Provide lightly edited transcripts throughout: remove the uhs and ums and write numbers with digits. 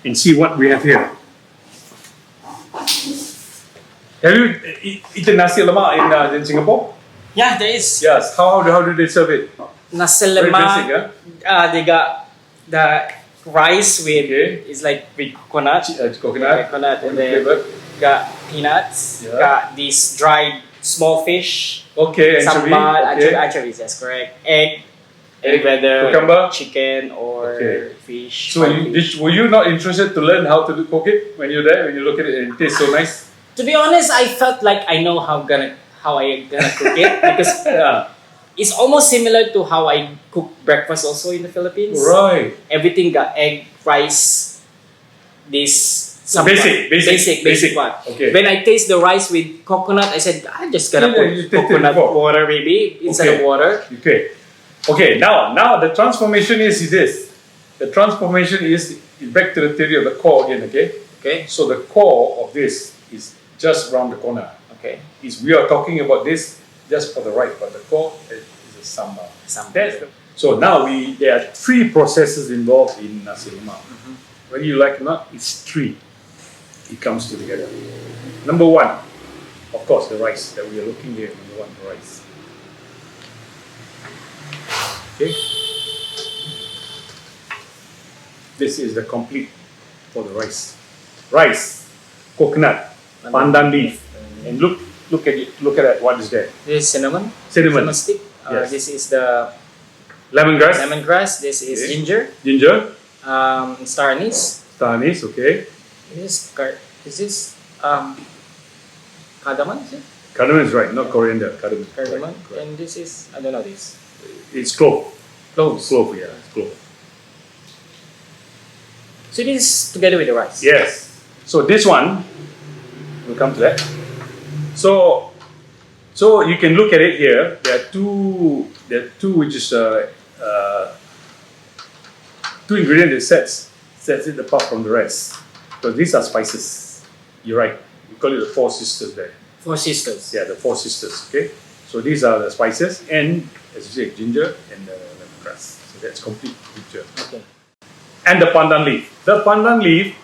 and see what we have here. Have you eaten nasi lemak in Singapore? Yeah, there is. Yes. How do they serve it? Nasi Very Lemak. basic, They got the rice with it's like with coconut. Coconut. And then got peanuts. Yeah. Got this dried small fish. Okay, anchovy. Sambal, Okay. anchovies. That's correct. Egg, whether cucumber, chicken or fish. So were you not interested to learn how to cook it when you're there? When you look at it and it tastes so nice. To be honest, I felt like I know how I gonna cook it because it's almost similar to how I cook breakfast also in the Philippines. Right. Everything got egg, rice, this basic one. Okay. When I taste the rice with coconut, I said I just gotta you put tasted coconut before. water maybe instead of water. Okay. Now the transformation is this. The transformation is back to the theory of the core again. Okay. So the core of this is just around the corner. Okay. We are talking about this just for the right, but the core is a sambal. So now there are 3 processes involved in nasi lemak. Whether you like it or not, it's 3. It comes together. Number 1, of course, the rice that we are looking here. Number 1, the rice. Okay. This is the complete for the rice. Rice, coconut, pandan leaf, and look at it. Look at that. What is that? This is cinnamon stick. Yes. This is the Lemongrass. This is ginger. Star anise. Okay. This is cardamom. Is it? Cardamom is right, not coriander. Cardamom. Cardamom. Right. And this is I don't know this. It's clove. Cloves. Clove, yeah. It's clove. So this is together with the rice. Yes. So this one, we'll come to that. So you can look at it here. There are two which is two ingredients that sets it apart from the rest. So these are spices. You're right. We call it the 4 sisters there. 4 sisters. Yeah, the 4 sisters. Okay. So these are the spices and, as you say, ginger and lemongrass. So that's complete picture. Okay. And the pandan leaf. The pandan leaf,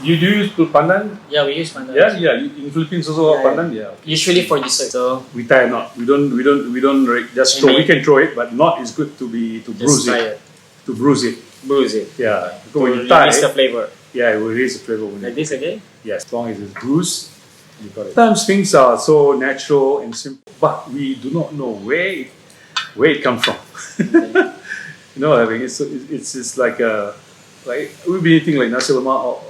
you do use pandan? Yeah, we use pandan. Yeah. In Philippines also pandan. Yeah. Usually for dessert. So we tie a knot. We don't just throw. We can throw it, but knot is good to bruise it. To bruise it. Yeah. Because when you tie, release the flavor. Yeah, it will release the flavor. Like this again? Yes, as long as it's bruised, you got it. Sometimes things are so natural and simple, but we do not know where it comes from. You know, I mean, it's like we've been eating like nasi lemak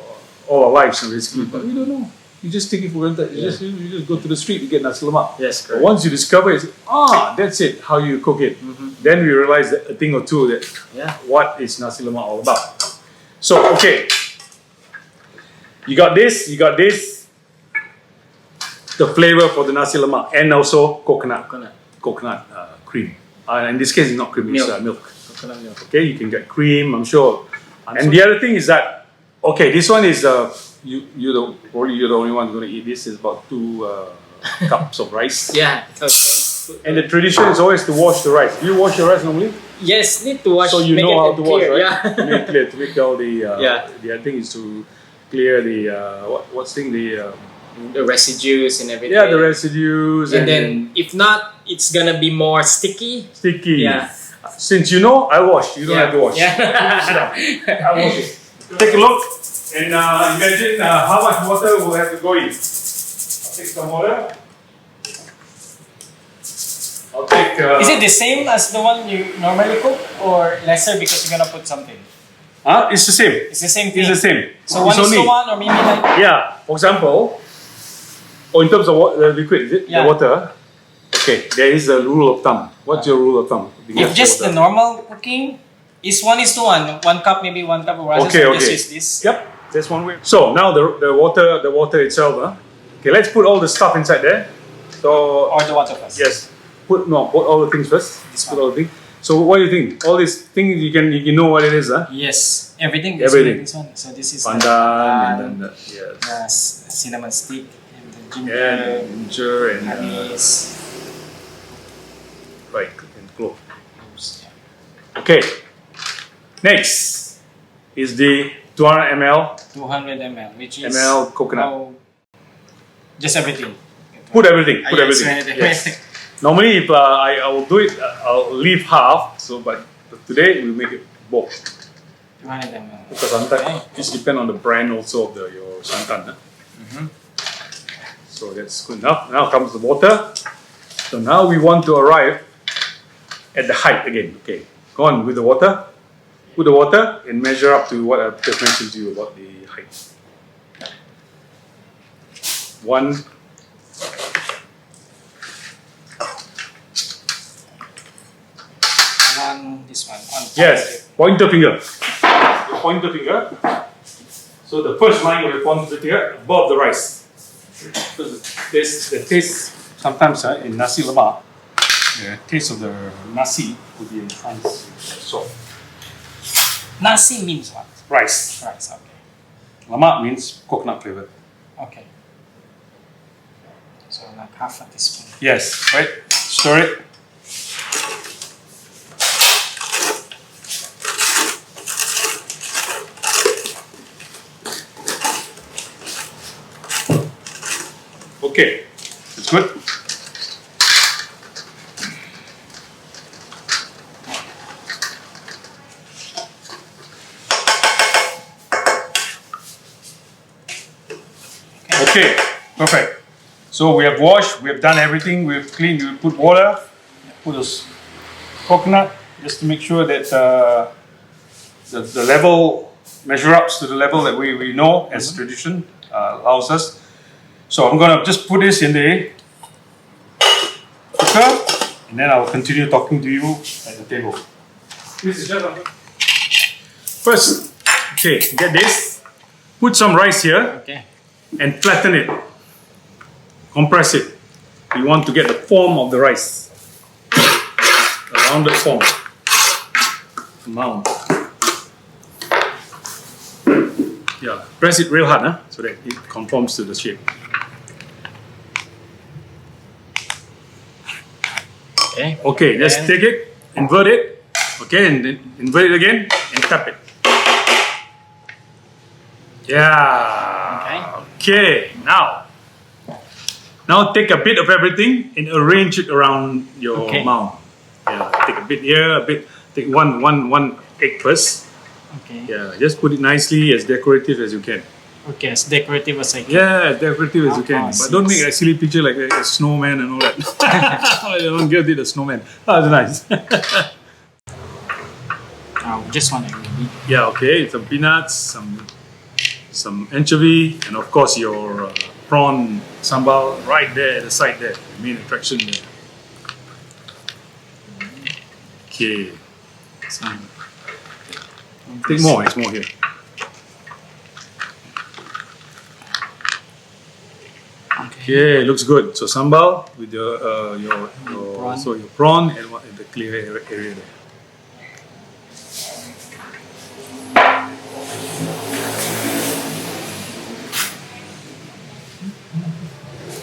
all our lives, basically, but we don't know. You just take it for granted. You just go to the street, you get nasi lemak. Yes, correct. But once you discover it, that's it. How you cook it. Then we realize that a thing or two that what is nasi lemak all about. So okay, you got this. The flavor for the nasi lemak and also coconut cream. In this case, it's not cream, it's milk. Coconut milk. Okay, you can get cream, I'm sure. And the other thing is that, okay, this one is you're the only one going to eat this. Is about 2 cups of rice. Yeah. And the tradition is always to wash the rice. Do you wash your rice normally? Yes, need to wash. So you know how to wash, right? Yeah. To make clear, to make all the the other thing is to clear the the residues and everything. Yeah, the residues. And then if not, it's gonna be more sticky. Yeah. Since you know, I wash. You don't have to wash. Yeah. I wash it. Take a look and imagine how much water will have to go in. I'll take some water. I'll take. Is it the same as the one you normally cook, or lesser because you're gonna put something? It's the same. It's the same thing. It's the same. So 1:1, or maybe like. Yeah. For example, in terms of the liquid, is it the water? Okay. There is a rule of thumb. What's your rule of thumb? If just the normal cooking, is 1:1. 1 cup, maybe 1 cup of rice. Okay. Just use this. Yep. That's one way. So now the water itself. Okay. Let's put all the stuff inside there. So. Or the water first. Yes. Put all the things first. Put all the things. So what do you think? All these things you know what it is, huh? Yes, everything. Everything. This one. So this is pandan and then cinnamon stick and the ginger and anise. Right, and cloves. Okay. Next is the 200 ml 200 ml, which is ml coconut. just everything. Put everything. Put I everything. explained it. Yes. Normally, if I will do it, I'll leave half. So, but today we make it both. 200 ml. Because sometimes it depends on the brand also of your santan. So that's good enough. Now comes the water. So now we want to arrive at the height again. Okay, go on with the water. Put the water and measure up to what I've just mentioned to you about the height. 1. This one. On Yes, pointer finger. The pointer finger. So the first line of the pointer finger above the rice. So the taste sometimes in Nasi Lemak, the taste of the nasi would be enhanced with salt. Nasi means what? Rice. Rice, okay. Lemak means coconut flavor. Okay. So like half a teaspoon. Yes, right? Stir it. Okay, it's good. Okay, perfect. So we have washed, we have done everything, we have cleaned, we put water, put a coconut just to make sure that the level measure ups to the level that we know as tradition allows us. So I'm gonna just put this in the cooker and then I'll continue talking to you at the table. This is just first, okay, get this, put some rice here. Okay. And flatten it, compress it. You want to get the form of the rice, a rounded form, amount. Yeah, press it real hard, so that it conforms to the shape. Okay. Okay, just take it, invert it, okay, and then invert it again and tap it. Yeah. Okay. Now take a bit of everything and arrange it around your mouth. Yeah. Take a bit here, a bit. Take one egg first. Okay. Yeah. Just put it nicely, as decorative as you can. Okay, as decorative as I can. Yeah, as decorative as you can. But don't make a silly picture like a snowman and all that. Don't give it a snowman. That's nice. Just one egg maybe. Yeah. Okay. Some peanuts, some anchovy, and of course your prawn sambal right there at the side there, the main attraction there. Okay, take more, it's more here. Okay, looks good. So sambal with your prawn. so your prawn and the clear area there.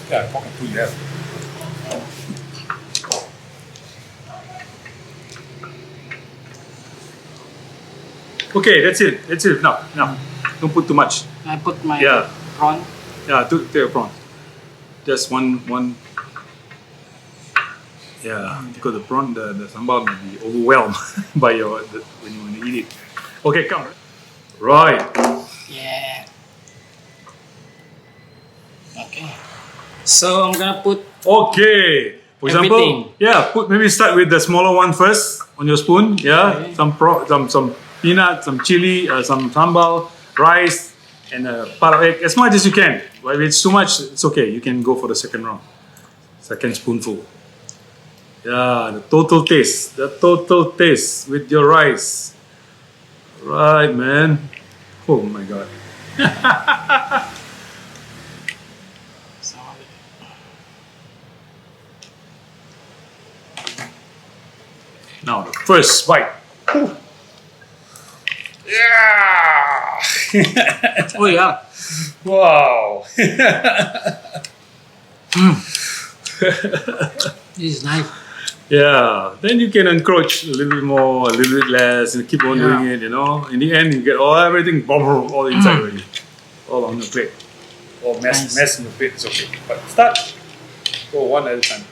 Yeah, pocket food you have. Okay, that's it. That's it. Now, don't put too much. I put my Yeah. prawn. Yeah, take a prawn. Just one. Yeah, because the prawn, the sambal may be overwhelmed by when you eat it. Okay, come. Right. Yeah. Okay. So I'm gonna put Okay. For example, everything. maybe start with the smaller one first on your spoon. Yeah, Okay. some peanut, some chili, some sambal, rice, and a part of egg. As much as you can. But if it's too much, it's okay. You can go for the second round. Second spoonful. Yeah, the total taste with your rice. Right, man. Oh my God. So, Now the first bite. Ooh. Yeah. oh yeah. Wow. This is nice. Yeah, then you can encroach a little bit more, a little bit less, and keep on doing it. You know, in the end, you get everything all inside already, all on the plate. Or mess Nice. in the plate is okay. But start, go one at a time.